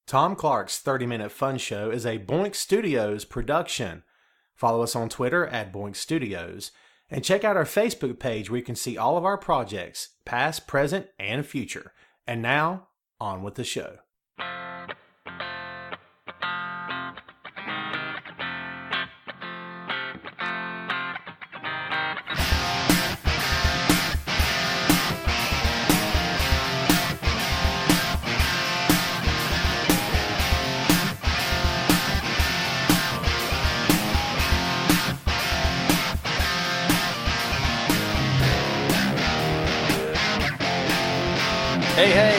Tom Clark's 30-Minute Fun Show is a Boink Studios production. Follow us on Twitter at Boink Studios, and check out our Facebook page where you can see all of our projects, past, present, and future. And now, on with the show. Hey,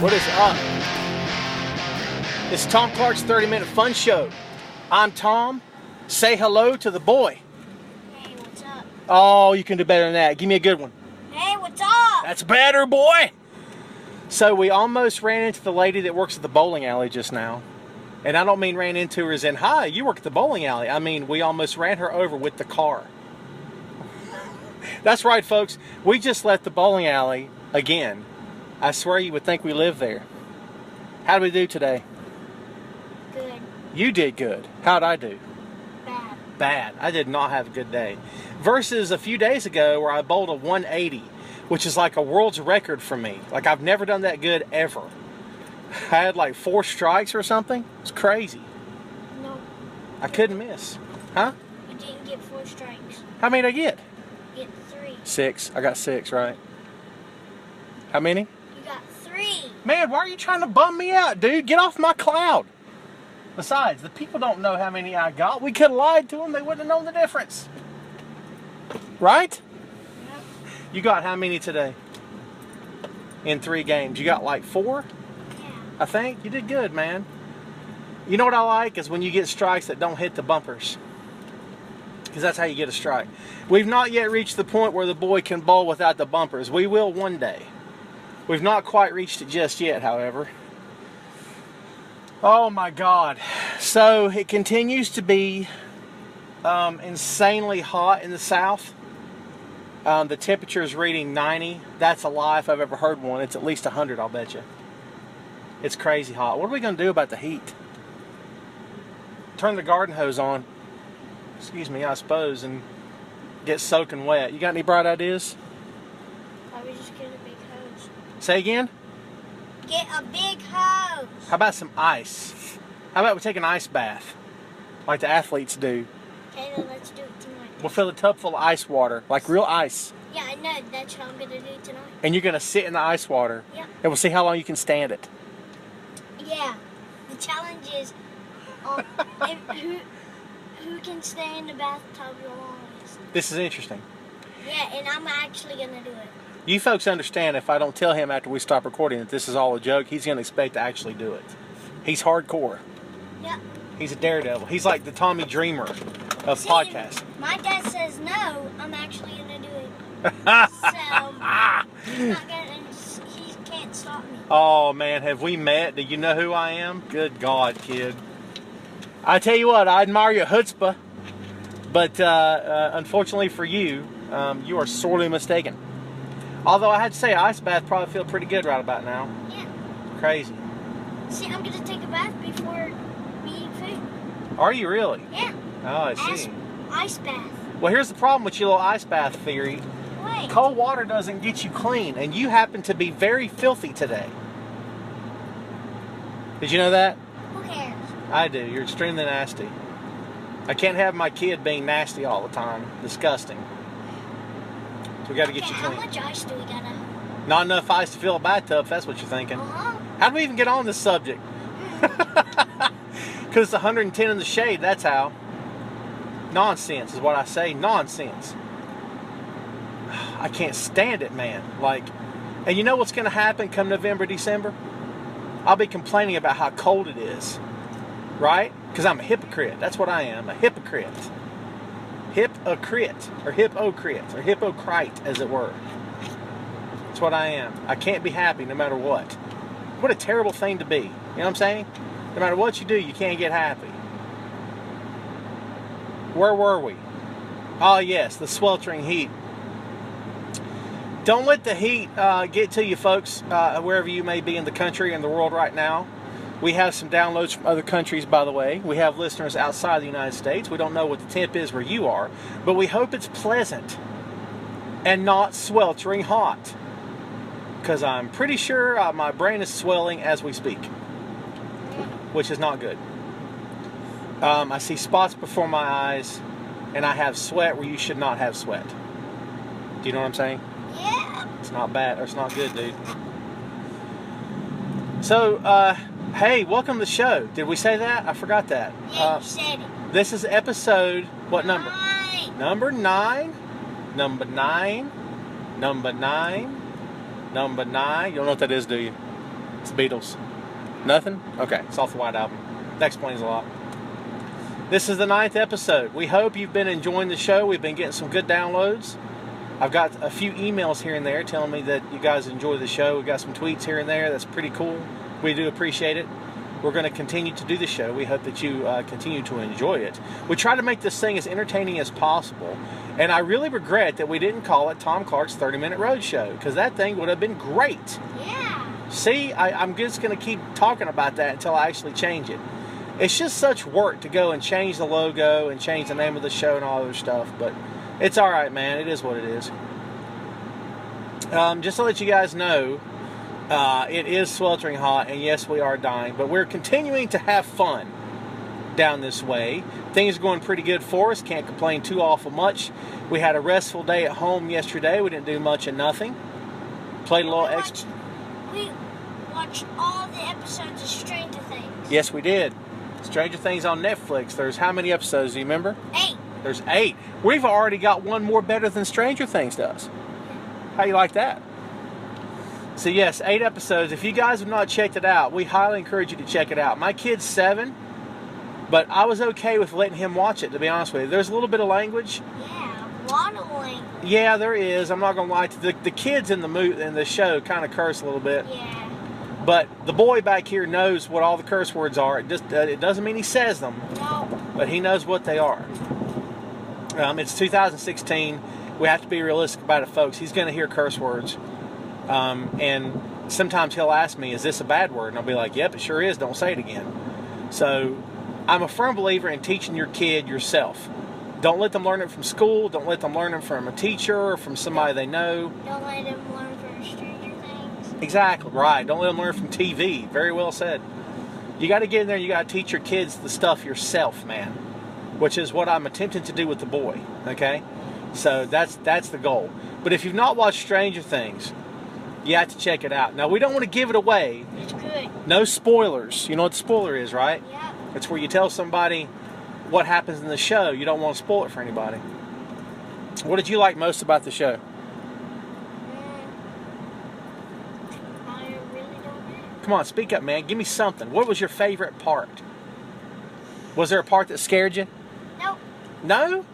what is up? It's Tom Clark's 30-Minute Fun Show. I'm Tom. Say hello to the boy. Hey, what's up? Oh, you can do better than that. Give me a good one. Hey, what's up? That's better, boy. So we almost ran into the lady that works at the bowling alley just now. And I don't mean ran into her as in, hi, you work at the bowling alley. I mean, we almost ran her over with the car. That's right, folks. We just left the bowling alley again. I swear you would think we live there. How did we do today? Good. You did good. How'd I do? Bad. Bad. I did not have a good day. Versus a few days ago where I bowled a 180, which is like a world's record for me. Like I've never done that good ever. I had like 4 strikes or something. It's crazy. No. I couldn't miss. Huh? You didn't get 4 strikes. How many did I get? You get 3. 6. I got 6, right? How many? You got 3. Man, why are you trying to bum me out, dude? Get off my cloud. Besides, the people don't know how many I got. We could have lied to them. They wouldn't have known the difference. Right? Yep. You got how many today? In 3 games. You got like 4? Yeah. I think. You did good, man. You know what I like is when you get strikes that don't hit the bumpers. Because that's how you get a strike. We've not yet reached the point where the boy can bowl without the bumpers. We will one day. We've not quite reached it just yet, however. Oh my God. So it continues to be insanely hot in the south. The temperature is reading 90. That's a lie if I've ever heard one. It's at least 100, I'll bet you. It's crazy hot. What are we going to do about the heat? Turn the garden hose on. Excuse me, I suppose, and get soaking wet. You got any bright ideas? Probably just get a big hose. Say again? Get a big hose. How about some ice? How about we take an ice bath? Like the athletes do. Okay, then let's do it tonight. We'll fill a tub full of ice water, like real ice. Yeah, I know. That's what I'm going to do tonight. And you're going to sit in the ice water. Yeah. And we'll see how long you can stand it. Yeah. The challenge is who can stay in the bathtub the longest. This is interesting. Yeah, and I'm actually going to do it. You folks understand if I don't tell him after we stop recording that this is all a joke, he's going to expect to actually do it. He's hardcore. Yep. He's a daredevil. He's like the Tommy Dreamer of podcasts. My dad says no, I'm actually going to do it. So, he can't stop me. Oh man, have we met? Do you know who I am? Good God, kid. I tell you what, I admire your chutzpah, but unfortunately for you, you are sorely mistaken. Although I had to say, ice bath probably feel pretty good right about now. Yeah. Crazy. See, I'm going to take a bath before we eat food. Are you really? Yeah. Oh, I see. Ice bath. Well, here's the problem with your little ice bath theory. Wait. Cold water doesn't get you clean, and you happen to be very filthy today. Did you know that? Who cares? I do. You're extremely nasty. I can't have my kid being nasty all the time. Disgusting. So we got to get you How clean. much ice do we got to? Not enough ice to fill a bathtub, if that's what you're thinking. Uh-huh. How do we even get on this subject? Because it's 110 in the shade, that's how. Nonsense is what I say. Nonsense. I can't stand it, man. Like, and you know what's going to happen come November, December? I'll be complaining about how cold it is. Right? Because I'm a hypocrite. That's what I am. A hypocrite. Hypocrite. Or hypocrite. Or hypocrite, as it were. That's what I am. I can't be happy no matter what. What a terrible thing to be. You know what I'm saying? No matter what you do, you can't get happy. Where were we? Oh, yes, the sweltering heat. Don't let the heat get to you, folks, wherever you may be in the country and the world right now. We have some downloads from other countries, by the way. We have listeners outside the United States. We don't know what the temp is where you are, but we hope it's pleasant and not sweltering hot, because I'm pretty sure my brain is swelling as we speak, which is not good. I see spots before my eyes, and I have sweat where you should not have sweat. Do you know what I'm saying? Yeah. It's not bad, or it's not good, dude. So, hey, welcome to the show. Did we say that? I forgot that. Yeah, you said it. This is episode, what number? 9. Number 9. Number 9. Number 9. Number 9. You don't know what that is, do you? It's the Beatles. Nothing? Okay, it's off the White Album. That explains a lot. This is the 9th episode. We hope you've been enjoying the show. We've been getting some good downloads. I've got a few emails here and there telling me that you guys enjoy the show. We've got some tweets here and there. That's pretty cool. We do appreciate it. We're going to continue to do the show. We hope that you continue to enjoy it. We try to make this thing as entertaining as possible. And I really regret that we didn't call it Tom Clark's 30-Minute Roadshow, because that thing would have been great. Yeah. See, I'm just going to keep talking about that until I actually change it. It's just such work to go and change the logo and change the name of the show and all other stuff. But it's all right, man. It is what it is. Just to let you guys know, it is sweltering hot, and yes, we are dying, but we're continuing to have fun down this way. Things are going pretty good for us. Can't complain too awful much. We had a restful day at home yesterday. We didn't do much of nothing. Played a little extra. We watched all the episodes of Stranger Things. Yes, we did. Stranger Things on Netflix. There's how many episodes, do you remember? 8. There's 8. We've already got one more better than Stranger Things does. How you like that? So yes, 8 episodes. If you guys have not checked it out, we highly encourage you to check it out. My kid's 7, but I was okay with letting him watch it, to be honest with you. There's a little bit of language. Yeah, a lot of language. Yeah, there is. I'm not going to lie to you. The kids in the show kind of curse a little bit. Yeah. But the boy back here knows what all the curse words are. It doesn't mean he says them, No. but he knows what they are. It's 2016. We have to be realistic about it, folks. He's going to hear curse words. And sometimes he'll ask me, is this a bad word? And I'll be like, yep, it sure is. Don't say it again. So I'm a firm believer in teaching your kid yourself. Don't let them learn it from school. Don't let them learn it from a teacher or from somebody they know. Don't let them learn from Stranger Things. Exactly, right. Don't let them learn from TV. Very well said. You got to get in there and you got to teach your kids the stuff yourself, man. Which is what I'm attempting to do with the boy, okay? So that's the goal. But if you've not watched Stranger Things, you have to check it out. Now, we don't want to give it away. It's good. No spoilers. You know what the spoiler is, right? Yeah. It's where you tell somebody what happens in the show. You don't want to spoil it for anybody. What did you like most about the show? I really don't know. Come on, speak up, man. Give me something. What was your favorite part? Was there a part that scared you? Nope. No? It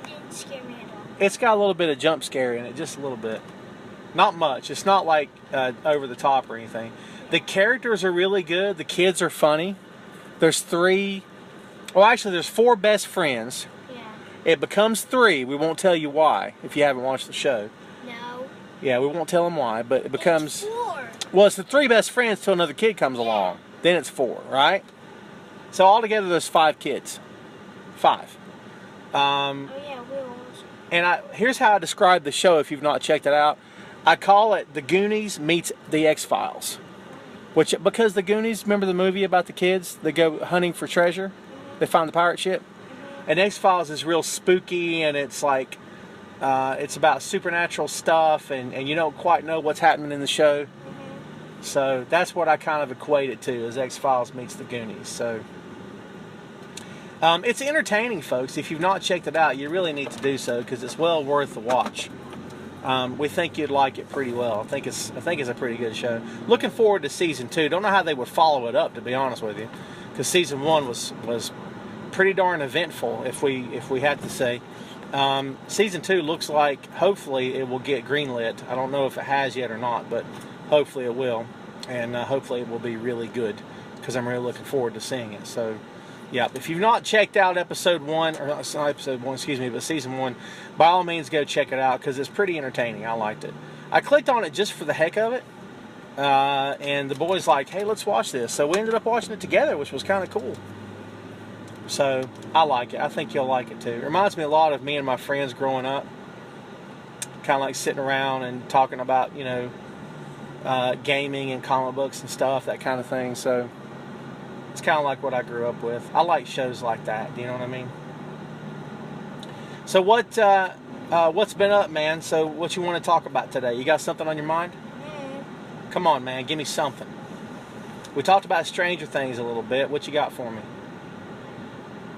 didn't scare me at all. It's got a little bit of jump scare in it, just a little bit. Not much. It's not like over the top or anything. The characters are really good. The kids are funny. There's 4 best friends. Yeah. It becomes 3. We won't tell you why if you haven't watched the show. No. Yeah, we won't tell them why, but it becomes... It's 4. Well, it's the 3 best friends till another kid comes along. Then it's 4, right? So altogether there's 5 kids. 5. Oh yeah, Will. And here's how I describe the show if you've not checked it out. I call it The Goonies meets The X-Files. Because The Goonies, remember the movie about the kids? They go hunting for treasure. They find the pirate ship. And X-Files is real spooky, and it's like, it's about supernatural stuff, and you don't quite know what's happening in the show. So that's what I kind of equate it to, as X-Files meets The Goonies. So it's entertaining, folks. If you've not checked it out, you really need to do so, because it's well worth the watch. We think you'd like it pretty well. I think it's a pretty good show. Looking forward to season 2. Don't know how they would follow it up, to be honest with you, because season 1 was pretty darn eventful, if we had to say. Season 2 looks like hopefully it will get greenlit. I don't know if it has yet or not, but hopefully it will, and hopefully it will be really good, because I'm really looking forward to seeing it. So. Yeah, if you've not checked out episode 1, or not episode 1, excuse me, but season 1, by all means go check it out, because it's pretty entertaining. I liked it. I clicked on it just for the heck of it. And the boys like, hey, let's watch this. So we ended up watching it together, which was kind of cool. So I like it. I think you'll like it too. It reminds me a lot of me and my friends growing up. Kind of like sitting around and talking about, you know, gaming and comic books and stuff, that kind of thing. So it's kind of like what I grew up with. I like shows like that. Do you know what I mean? So what's been up, man? So what you want to talk about today? You got something on your mind? Come on, man. Give me something. We talked about Stranger Things a little bit. What you got for me?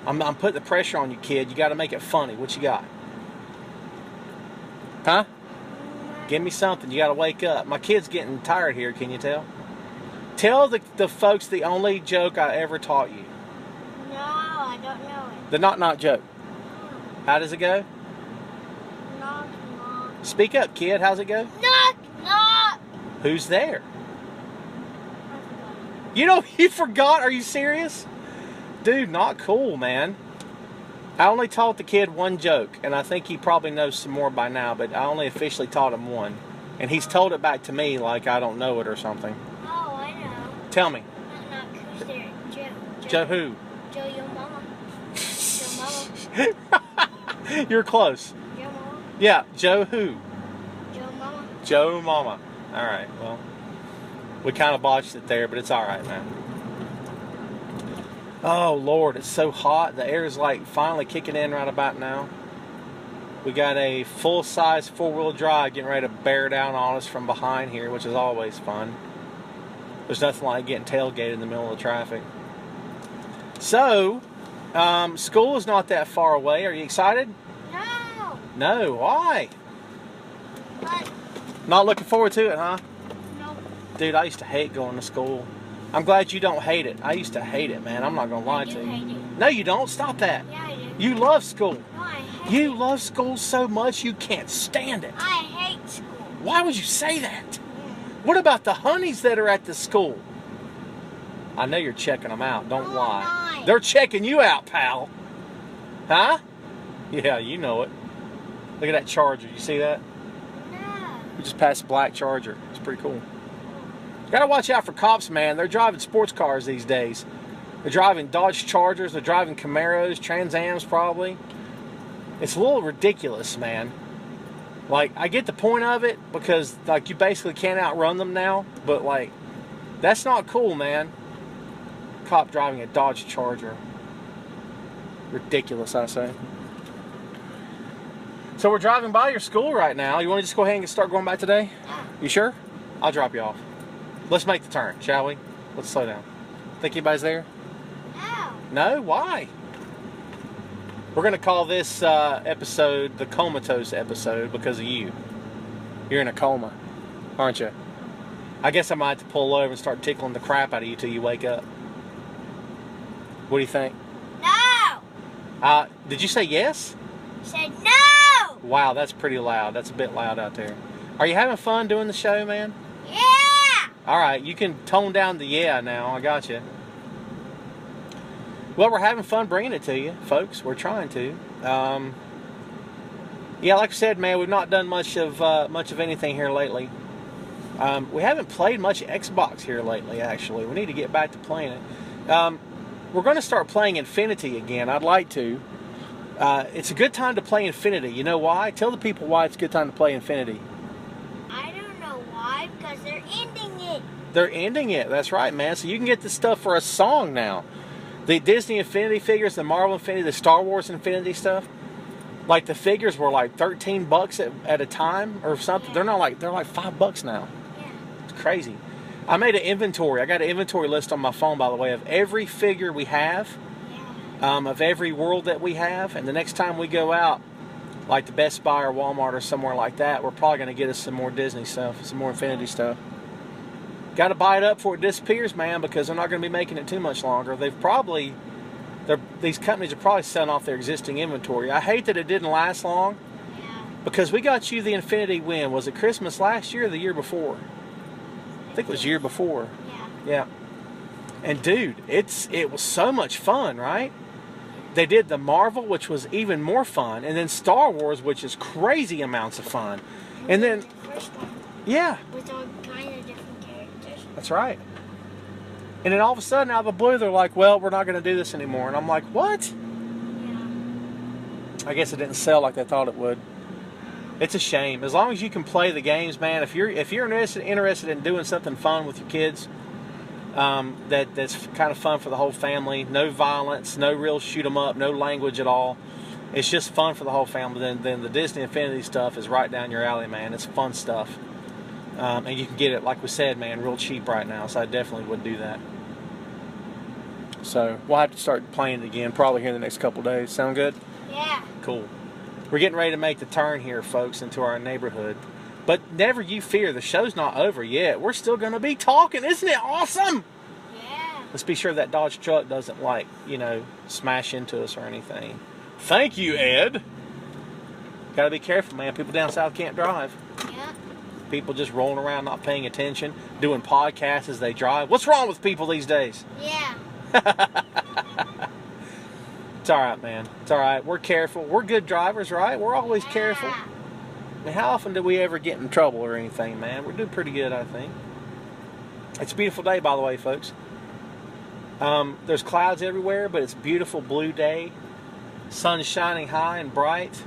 I'm putting the pressure on you, kid. You got to make it funny. What you got? Huh? Give me something. You got to wake up. My kid's getting tired here. Can you tell? Tell the folks the only joke I ever taught you. No, I don't know it. The knock-knock joke. How does it go? Knock, knock. Speak up, kid. How's it go? Knock, knock. Who's there? I forgot. You forgot? Are you serious? Dude, not cool, man. I only taught the kid one joke, and I think he probably knows some more by now, but I only officially taught him one. And he's told it back to me like I don't know it or something. Oh, I know. Tell me. Knock, knock. Who's there? Joe. Joe who? Joe, your mama. Joe, mama. You're close. Joe, mama. Yeah, Joe who? Joe, mama. Joe Mama. All right, well, we kind of botched it there, but it's all right, man. Oh, Lord, it's so hot. The air is like finally kicking in right about now. We got a full-size four-wheel drive getting ready to bear down on us from behind here, which is always fun. There's nothing like getting tailgated in the middle of the traffic. So, school is not that far away. Are you excited? No. No, why? What? Not looking forward to it, huh? No. Dude, I used to hate going to school. I'm glad you don't hate it. I used to hate it, man. I'm not going to lie I to do you. hate it. No, you don't. Stop that. Yeah, I do. You love school. No, I hate You it. love school so much you can't stand it. I hate school. Why would you say that? What about the honeys that are at the school? I know you're checking them out. Don't No, lie. I'm not. They're checking you out, pal. Huh? Yeah, you know it. Look at that Charger. You see that? No. We just passed a black Charger. It's pretty cool. Gotta watch out for cops, man. They're driving sports cars these days. They're driving Dodge Chargers. They're driving Camaros, Trans Ams probably. It's a little ridiculous, man. Like, I get the point of it because, like, you basically can't outrun them now. But, like, that's not cool, man. Cop driving a Dodge Charger. Ridiculous, I say. So we're driving by your school right now. You want to just go ahead and start going back today? You sure? I'll drop you off. Let's make the turn, shall we? Let's slow down. Think anybody's there? No. No? Why? We're going to call this episode the comatose episode because of you. You're in a coma, aren't you? I guess I might have to pull over and start tickling the crap out of you till you wake up. What do you think? No. Did you say yes? Said no. Wow, that's pretty loud. That's a bit loud out there. Are you having fun doing the show, man? Yeah. All right, you can tone down the yeah now. I got you. Well, we're having fun bringing it to you, folks. We're trying to. Yeah, like I said, man, we've not done much of anything here lately. We haven't played much Xbox here lately, actually. We need to get back to playing it. We're going to start playing Infinity again. I'd like to. It's a good time to play Infinity. You know why? Tell the people why it's a good time to play Infinity. I don't know why, because they're ending it. They're ending it. That's right, man. So you can get this stuff for a song now. The Disney Infinity figures, the Marvel Infinity, the Star Wars Infinity stuff. Like the figures were like $13 at a time or something. Yeah. They're like $5 now. Yeah. It's crazy. I made an inventory. I got an inventory list on my phone, by the way, of every figure we have, Yeah. of every world that we have. And the next time we go out, like the Best Buy or Walmart or somewhere like that, we're probably going to get us some more Disney stuff, some more Infinity stuff. Got to buy it up before it disappears, man, because they're not going to be making it too much longer. These companies are probably selling off their existing inventory. I hate that it didn't last long, Yeah. because we got you the Infinity when? Was it Christmas last year or the year before? I think it was year before. Yeah. Yeah. And dude, it was so much fun, right? They did the Marvel, which was even more fun, and then Star Wars, which is crazy amounts of fun. And then The first one. Yeah. With all kind of different characters. That's right. And then all of a sudden, out of the blue, they're like, well, we're not going to do this anymore. And I'm like, what? Yeah. I guess it didn't sell like they thought it would. It's a shame. As long as you can play the games, man, if you're interested in doing something fun with your kids, that's kind of fun for the whole family, no violence, no real shoot 'em up, no language at all. It's just fun for the whole family. Then the Disney Infinity stuff is right down your alley, man. It's fun stuff. And you can get it, like we said, man, real cheap right now. So I definitely would do that. So we'll have to start playing it again probably here in the next couple days. Sound good? Yeah. Cool. We're getting ready to make the turn here, folks, into our neighborhood. But never you fear, the show's not over yet. We're still going to be talking. Isn't it awesome? Yeah. Let's be sure that Dodge truck doesn't, like, smash into us or anything. Thank you, Ed. Got to be careful, man. People down south can't drive. Yeah. People just rolling around not paying attention, doing podcasts as they drive. What's wrong with people these days? Yeah. It's all right, man. It's all right. We're careful. We're good drivers, right? We're always careful. Yeah. I mean, how often do we ever get in trouble or anything, man? We're doing pretty good, I think. It's a beautiful day, by the way, folks. There's clouds everywhere, but it's a beautiful blue day. Sun's shining high and bright.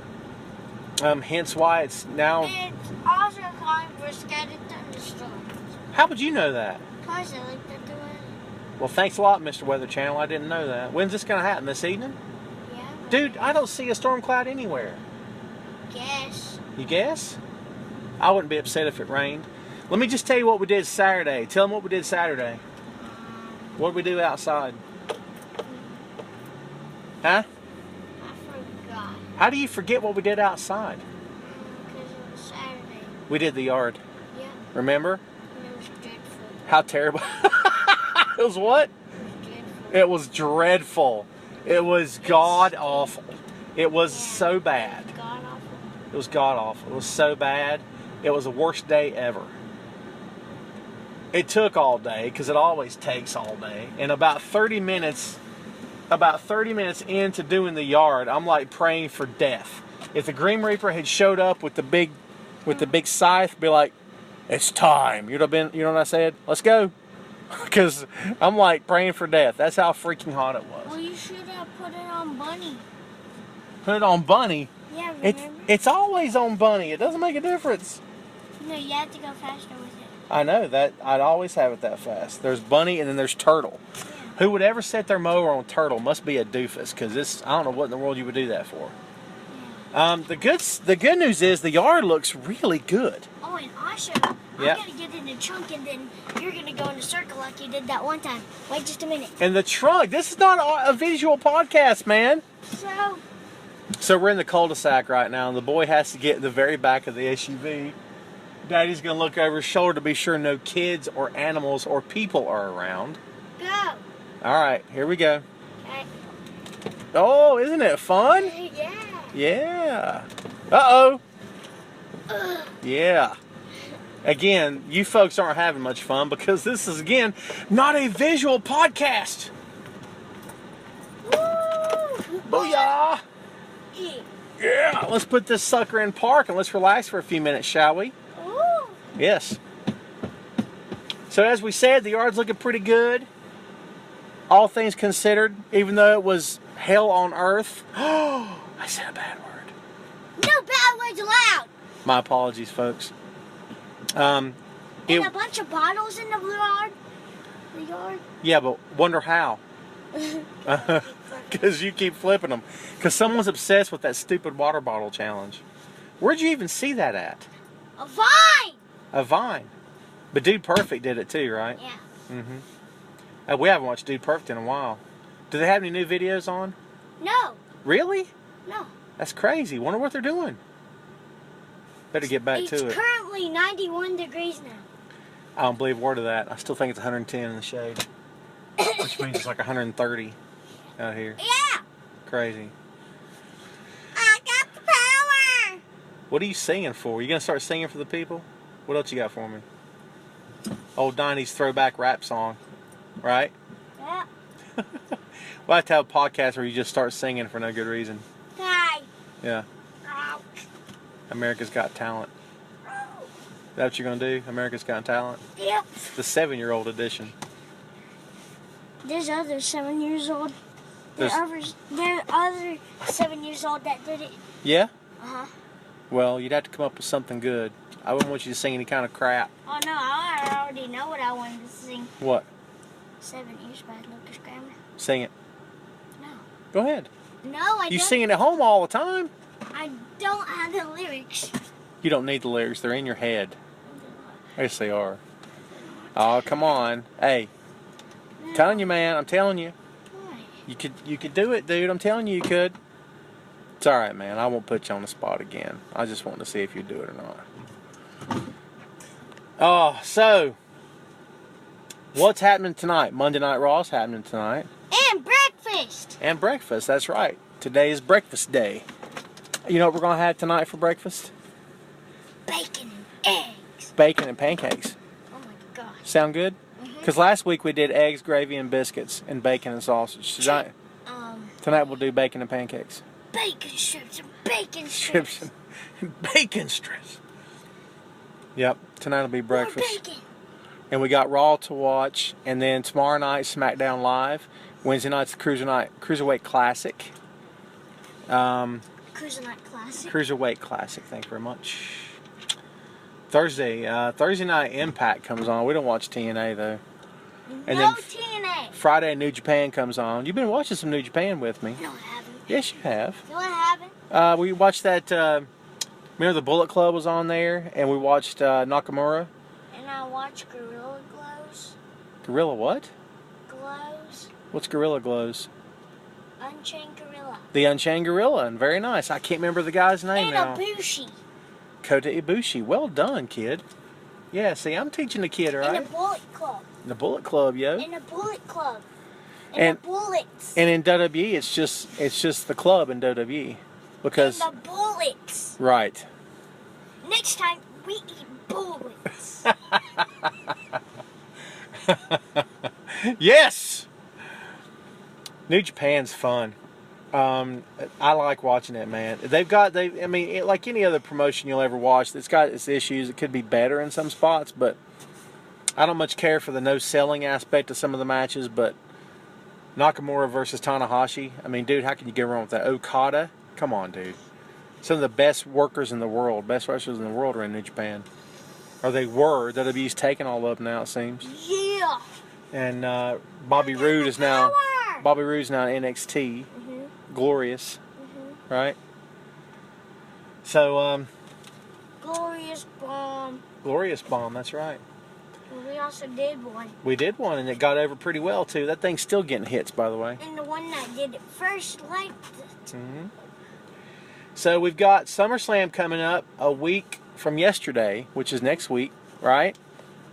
Hence why it's now... It's also calling for scattered thunderstorms. How would you know that? Because I looked at the weather. Well, thanks a lot, Mr. Weather Channel. I didn't know that. When's this going to happen? This evening? Yeah. Dude, I don't see a storm cloud anywhere. Guess. You guess? I wouldn't be upset if it rained. Let me just tell you what we did Saturday. Tell them what we did Saturday. What did we do outside? Huh? I forgot. How do you forget what we did outside? Because it was Saturday. We did the yard. Yeah. Remember? And it was dreadful. How terrible. It was what? It was dreadful. It was dreadful. It was god awful. It was so bad. God awful. It was god awful. It was so bad. It was the worst day ever. It took all day because it always takes all day. And about 30 minutes into doing the yard, I'm like praying for death. If the Grim Reaper had showed up with the big scythe, be like, it's time. You know what I said? Let's go. Because I'm like praying for death. That's how freaking hot it was. Well, you should have put it on Bunny. Put it on Bunny. Yeah, remember? It's always on Bunny. It doesn't make a difference. No, you have to go faster with it. I know that. I'd always have it that fast. There's Bunny and then there's Turtle. Yeah. Who would ever set their mower on Turtle must be a doofus, because I don't know what in the world you would do that for. Yeah. The good news is the yard looks really good. Oh, and also, Yeah. I'm going to get in the trunk and then you're going to go in a circle like you did that one time. Wait just a minute. And the trunk. This is not a visual podcast, man. So we're in the cul-de-sac right now, and the boy has to get in the very back of the SUV. Daddy's going to look over his shoulder to be sure no kids or animals or people are around. Go. All right, here we go. Okay. Oh, isn't it fun? Yeah. Yeah. Uh-oh. Yeah. Again, you folks aren't having much fun because this is, again, not a visual podcast. Woo! Booyah! Yeah, let's put this sucker in park and let's relax for a few minutes, shall we? Ooh. Yes. So as we said, the yard's looking pretty good. All things considered, even though it was hell on earth. Oh, I said a bad word. No bad words allowed. My apologies, folks. And a bunch of bottles in the yard. The yard. Yeah, but wonder how. Because you keep flipping them. Because someone's obsessed with that stupid water bottle challenge. Where'd you even see that at? A vine. A Vine. But Dude Perfect did it too, right? Yeah. Mm-hmm. We haven't watched Dude Perfect in a while. Do they have any new videos on? No. Really? No. That's crazy. Wonder what they're doing. Better get back to it. It's currently 91 degrees now. I don't believe a word of that. I still think it's 110 in the shade. Which means it's like 130 out here. Yeah. Crazy. I got the power. What are you singing for? You gonna start singing for the people? What else you got for me? Old Diney's throwback rap song, right? Yeah. We'll have to have a podcast where you just start singing for no good reason. Hi. Yeah. Ouch. America's Got Talent. Is that what you're going to do? America's Got Talent? Yep. The 7-year-old edition. There's other 7 years old. There There's- are other 7 years old that did it. Yeah? Uh-huh. Well, you'd have to come up with something good. I wouldn't want you to sing any kind of crap. Oh, no, I already know what I wanted to sing. What? 7 Years by Lucas Grammar. Sing it. No. Go ahead. No, I You don't. sing it at home all the time. I don't have the lyrics. You don't need the lyrics. They're in your head. Yes, they are. Oh, come on. Hey, No. telling you, man. I'm telling you. Why? You could do it, dude. I'm telling you could. It's all right, man. I won't put you on the spot again. I just want to see if you do it or not. Oh, so what's happening tonight? Monday Night Raw's happening tonight. And breakfast. And breakfast. That's right. Today is breakfast day. You know what we're going to have tonight for breakfast? Bacon and eggs. Bacon and pancakes. Oh my gosh. Sound good? Because last week we did eggs, gravy, and biscuits, and bacon and sausage. Tonight we'll do bacon and pancakes. Bacon strips and bacon strips. Strips and bacon strips. Yep, tonight will be breakfast. More bacon. And we got Raw to watch, and then tomorrow night SmackDown Live. Wednesday night's the Cruiserweight Classic. Cruiserweight Classic. Cruiserweight Classic. Thank you very much. Thursday night Impact comes on. We don't watch TNA though. And No then TNA. Friday New Japan comes on. You've been watching some New Japan with me. No, I haven't. Yes, you have. No, I haven't. We watched that. Remember the Bullet Club was on there, and we watched Nakamura. And I watched Gorilla Glows. Gorilla what? Glows. What's Gorilla Glows? Unchained Gorilla. The Unchained Gorilla, and very nice. I can't remember the guy's name now. And Ibushi. Kota Ibushi. Well done, kid. Yeah, see, I'm teaching the kid, all And right? the Bullet Club. The Bullet Club, yo. And the Bullet Club. And- the Bullets. And in WWE, it's just the club in WWE, because And the Bullets. right. Next time, we eat bullets. Yes. New Japan's fun. I like watching it, man. I mean, like any other promotion you'll ever watch, it's got its issues. It could be better in some spots, but I don't much care for the no selling aspect of some of the matches. But Nakamura versus Tanahashi, I mean, dude, how can you get wrong with that? Okada, come on, dude. Some of the best workers in the world, best wrestlers in the world are in New Japan. Or they were. WWE's taking all of them now, it seems. Yeah. And Bobby Roode is now in NXT. Glorious, right? So, Glorious Bomb. Glorious Bomb, that's right. And we also did one. We did one, and it got over pretty well, too. That thing's still getting hits, by the way. And the one that did it first liked it. So we've got SummerSlam coming up a week from yesterday, which is next week, right?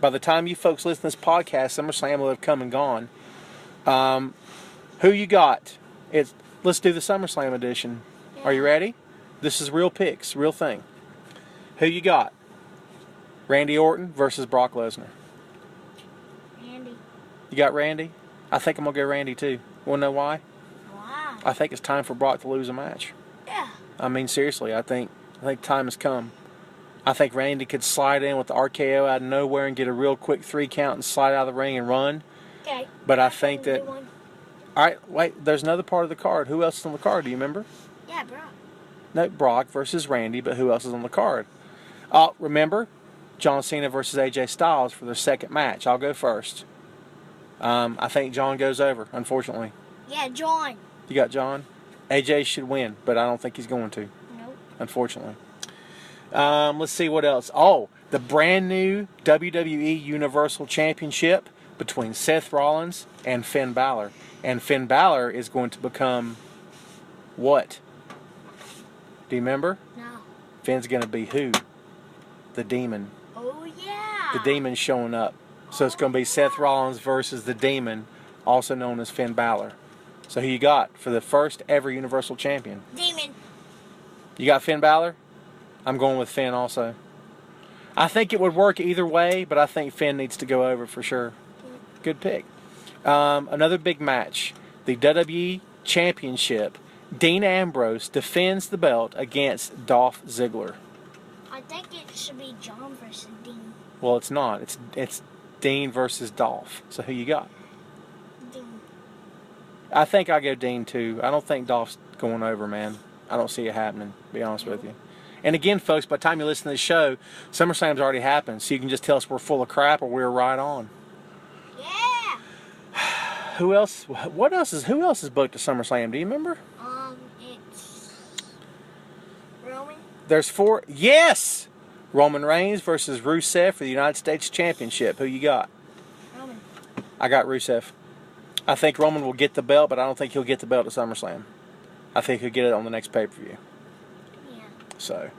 By the time you folks listen to this podcast, SummerSlam will have come and gone. Who you got? Let's do the SummerSlam edition. Yeah. Are you ready? This is real picks, real thing. Who you got? Randy Orton versus Brock Lesnar. Randy. You got Randy? I think I'm going to go Randy too. Want to know why? Wow. I think it's time for Brock to lose a match. Yeah. I mean, seriously, I think time has come. I think Randy could slide in with the RKO out of nowhere and get a real quick 3 count and slide out of the ring and run. Okay. But I think that... All right, wait, there's another part of the card. Who else is on the card? Do you remember? Yeah, bro. No, Brock versus Randy, but who else is on the card? Remember? John Cena versus AJ Styles for their second match. I'll go first. I think John goes over, unfortunately. Yeah, John. You got John? AJ should win, but I don't think he's going to. Nope. Unfortunately. Let's see what else. Oh, the brand new WWE Universal Championship between Seth Rollins and Finn Balor. And Finn Balor is going to become what? Do you remember? No. Finn's going to be who? The Demon. Oh, yeah. The Demon's showing up. So it's going to be Seth Rollins versus the Demon, also known as Finn Balor. So who you got for the first ever Universal Champion? Demon. You got Finn Balor? I'm going with Finn also. I think it would work either way, but I think Finn needs to go over for sure. Good pick. Another big match. The WWE Championship. Dean Ambrose defends the belt against Dolph Ziggler. I think it should be John versus Dean. Well, it's not. It's Dean versus Dolph. So who you got? Dean. I think I go Dean too. I don't think Dolph's going over, man. I don't see it happening, to be honest with you. And again, folks, by the time you listen to the show, SummerSlam's already happened, so you can just tell us we're full of crap or we're right on. Yeah. Who else? Who else is booked to SummerSlam? Do you remember? It's Roman. There's 4. Yes! Roman Reigns versus Rusev for the United States Championship. Who you got? Roman. I got Rusev. I think Roman will get the belt, but I don't think he'll get the belt at SummerSlam. I think he'll get it on the next pay-per-view. Yeah. So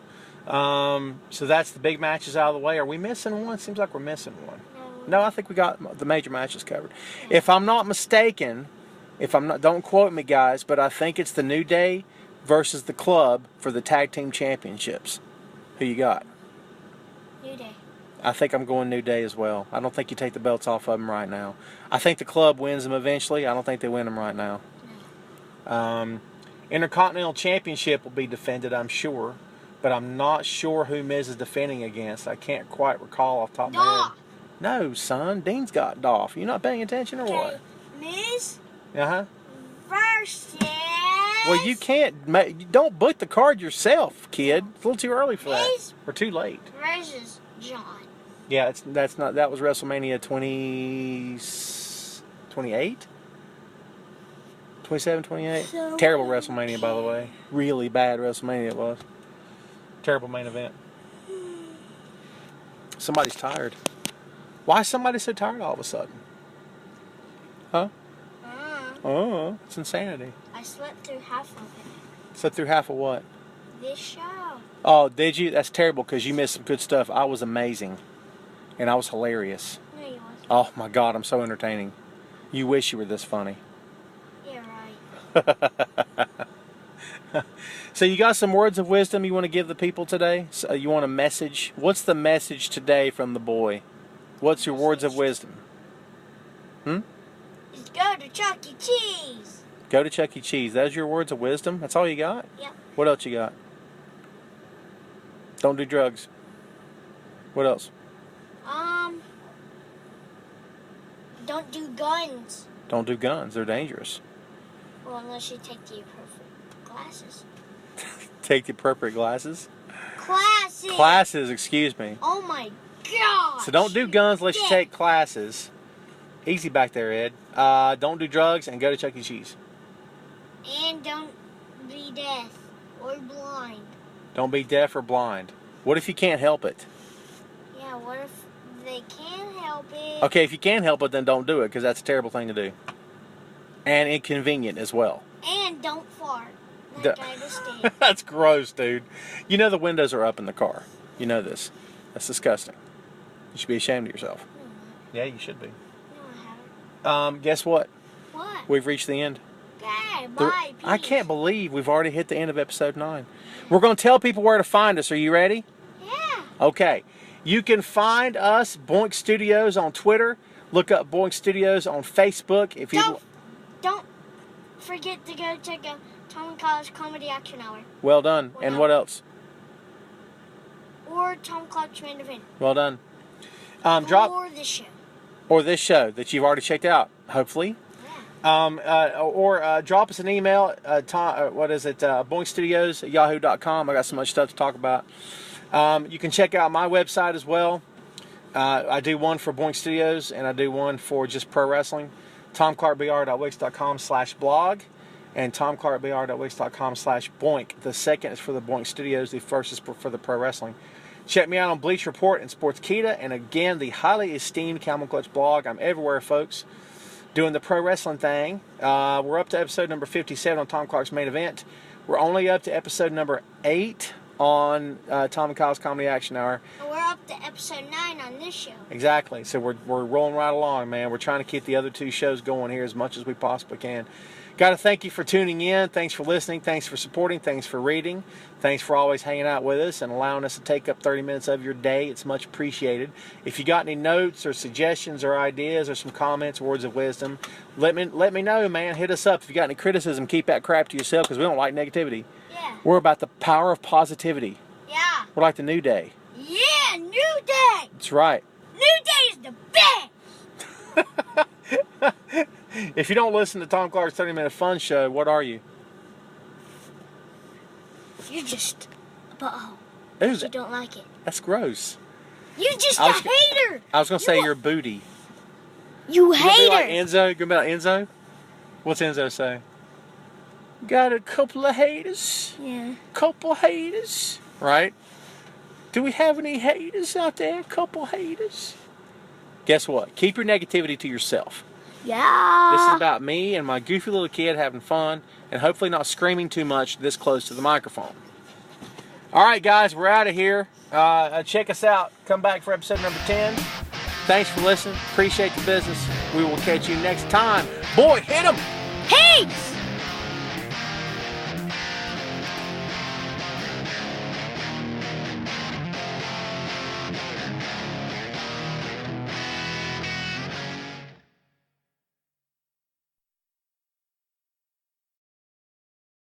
that's the big matches out of the way. Are we missing one? Seems like we're missing one. No, I think we got the major matches covered. If I'm not mistaken, don't quote me, guys, but I think it's the New Day versus the Club for the Tag Team Championships. Who you got? New Day. I think I'm going New Day as well. I don't think you take the belts off of them right now. I think the Club wins them eventually. I don't think they win them right now. No. Intercontinental Championship will be defended, I'm sure, but I'm not sure who Miz is defending against. I can't quite recall off the top of my head. No, son. Dean's got Dolph. You not paying attention or what? Miz Uh-huh. versus... Well, you can't. You don't book the card yourself, kid. It's a little too early for that. Miz Or too late. versus John. Yeah, that's not. That was WrestleMania 28? 27, 28? So Terrible WrestleMania, by the way. Really bad WrestleMania it was. Terrible main event. Somebody's tired. Why is somebody so tired all of a sudden? Huh? Oh, it's insanity. I slept through half of it. Slept through half of what? This show. Oh, did you? That's terrible because you missed some good stuff. I was amazing. And I was hilarious. No, you wasn't. Oh my God, I'm so entertaining. You wish you were this funny. Yeah, right. So you got some words of wisdom you want to give the people today? So you want a message? What's the message today from the boy? What's your words of wisdom? Just go to Chuck E. Cheese. Go to Chuck E. Cheese. That's your words of wisdom? That's all you got? Yep. What else you got? Don't do drugs. What else? Don't do guns. Don't do guns. They're dangerous. Well, unless you take the appropriate glasses. Take the appropriate glasses. Classes. Classes, excuse me. Oh my God. So don't do guns unless you take classes. Easy back there, Ed. Don't do drugs and go to Chuck E. Cheese. And don't be deaf or blind. Don't be deaf or blind. What if you can't help it? Yeah, what if they can't help it? Okay, if you can't help it, then don't do it because that's a terrible thing to do. And inconvenient as well. And don't fart. Like I just did. That's gross, dude. You know the windows are up in the car. You know this. That's disgusting. You should be ashamed of yourself. Yeah, you should be. No, I haven't. Guess what? What? We've reached the end. Okay, bye. I can't believe we've already hit the end of episode 9. We're going to tell people where to find us. Are you ready? Yeah. Okay. You can find us, Boink Studios, on Twitter. Look up Boink Studios on Facebook. If you Don't forget to go check out Tom and Kyle's Comedy Action Hour. Well done. And what else? Or Tom Clark's Main Event. Well done. Or this show. Or this show that you've already checked out, hopefully. Yeah. Drop us an email. boinkstudios@yahoo.com. I got so much stuff to talk about. You can check out my website as well. I do one for Boink Studios, and I do one for just pro wrestling. TomClarkBR.wix.com/blog and TomClarkBR.wix.com/boink. The second is for the Boink Studios. The first is for the pro wrestling. Check me out on Bleacher Report and Sportskeeda, and again, the highly esteemed Camel Clutch blog. I'm everywhere, folks, doing the pro wrestling thing. We're up to episode number 57 on Tom Clark's Main Event. We're only up to episode number 8 on Tom and Kyle's Comedy Action Hour. And we're up to episode 9 on this show. Exactly. So we're rolling right along, man. We're trying to keep the other 2 shows going here as much as we possibly can. Got to thank you for tuning in. Thanks for listening. Thanks for supporting. Thanks for reading. Thanks for always hanging out with us and allowing us to take up 30 minutes of your day. It's much appreciated. If you got any notes or suggestions or ideas or some comments, words of wisdom, let me know, man. Hit us up. If you got any criticism, keep that crap to yourself because we don't like negativity. Yeah. We're about the power of positivity. Yeah. We're like the New Day. Yeah. New Day. That's right. New Day is the best. If you don't listen to Tom Clark's 30-minute fun show, what are you? You're just a butthole. Who's You don't like it. That's gross. You just I a was- hater. I was gonna say you're a booty. You You gonna be like hater. Enzo? You gonna be like Enzo? What's Enzo say? Got a couple of haters. Yeah. Couple haters. Right? Do we have any haters out there? Couple haters. Guess what? Keep your negativity to yourself. Yeah. This is about me and my goofy little kid having fun and hopefully not screaming too much this close to the microphone. All right, guys, we're out of here. Check us out. Come back for episode number 10. Thanks for listening. Appreciate the business. We will catch you next time. Boy, hit 'em! Peace.